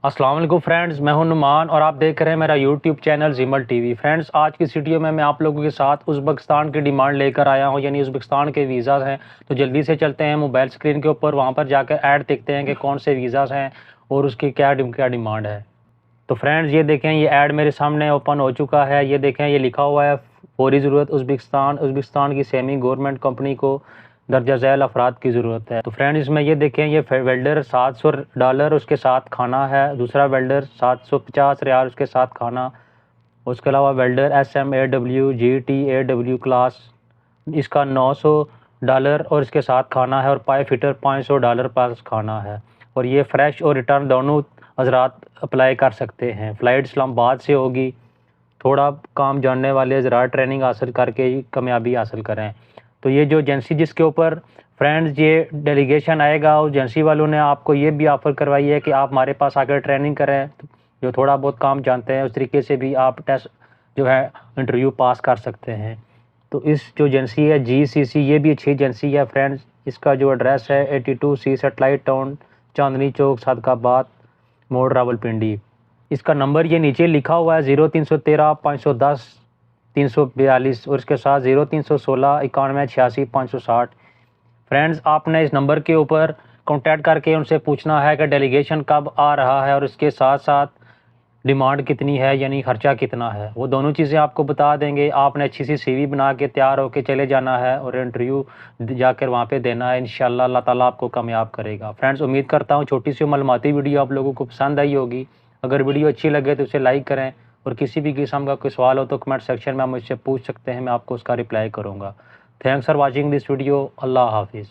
अस्सलाम वालेकुम फ्रेंड्स, मैं हूं नुमान और आप देख रहे हैं मेरा यूट्यूब चैनल जिमल टीवी। फ्रेंड्स, आज की इस वीडियो में मैं आप लोगों के साथ उज़्बेकिस्तान की डिमांड लेकर आया हूं, यानी उज़्बेकिस्तान के वीज़ाज़ हैं। तो जल्दी से चलते हैं मोबाइल स्क्रीन के ऊपर, वहां पर जाकर ऐड देखते हैं कि कौन से वीज़ाज़ हैं और उसकी क्या डिमांड है। तो फ्रेंड्स, ये देखें, ये ऐड मेरे सामने ओपन हो चुका है। ये देखें, ये लिखा हुआ है फौरी ज़रूरत उज़्बेकिस्तान की सेमी गवर्नमेंट कंपनी को दर्जा झैल अफराद की ज़रूरत है। तो फ्रेंड्स, इसमें ये देखें, ये वेल्डर $700 उसके साथ खाना है। दूसरा वेल्डर $750 उसके साथ खाना। उसके अलावा वेल्डर SMAW GTAW क्लास, इसका $900 और इसके साथ खाना है। और पाइप फिटर $500 पास खाना है। और ये फ्रेश और रिटर्न दोनों हजरात अप्लाई कर सकते हैं। फ़्लाइट इस्लामाबाद से होगी। थोड़ा काम जानने वाले हजरात ट्रेनिंग हासिल करके ही कामयाबी हासिल करें। तो ये जो एजेंसी जिसके ऊपर फ्रेंड्स ये डेलीगेशन आएगा, उस एजेंसी वालों ने आपको ये भी ऑफ़र करवाई है कि आप हमारे पास आकर ट्रेनिंग करें। जो थोड़ा बहुत काम जानते हैं उस तरीके से भी आप टेस्ट जो है इंटरव्यू पास कर सकते हैं। तो इस जो एजेंसी है GCC, ये भी अच्छी एजेंसी है फ्रेंड्स। इसका जो एड्रेस है 82C satellite town, Chandni Chowk, Sadiqabad मोड़, रावलपिंडी। इसका नंबर ये नीचे लिखा हुआ है 0313 510 342 और इसके साथ 0316 91 86 560। फ्रेंड्स, आपने इस नंबर के ऊपर कांटेक्ट करके उनसे पूछना है कि डेलीगेशन कब आ रहा है और इसके साथ साथ डिमांड कितनी है, यानी खर्चा कितना है। वो दोनों चीज़ें आपको बता देंगे। आपने अच्छी सी CV बना के तैयार होकर चले जाना है और इंटरव्यू जाकर वहाँ पे देना है। इंशाल्लाह अल्लाह ताला आपको कामयाब करेगा। फ्रेंड्स, उम्मीद करता हूँ छोटी सी मालूमाती वीडियो आप लोगों को पसंद आई होगी। अगर वीडियो अच्छी लगे तो उसे लाइक करें और किसी भी किस्म का कोई सवाल हो तो कमेंट सेक्शन में आप मुझसे पूछ सकते हैं, मैं आपको उसका रिप्लाई करूँगा। Thanks for watching this video. Allah हाफिज़।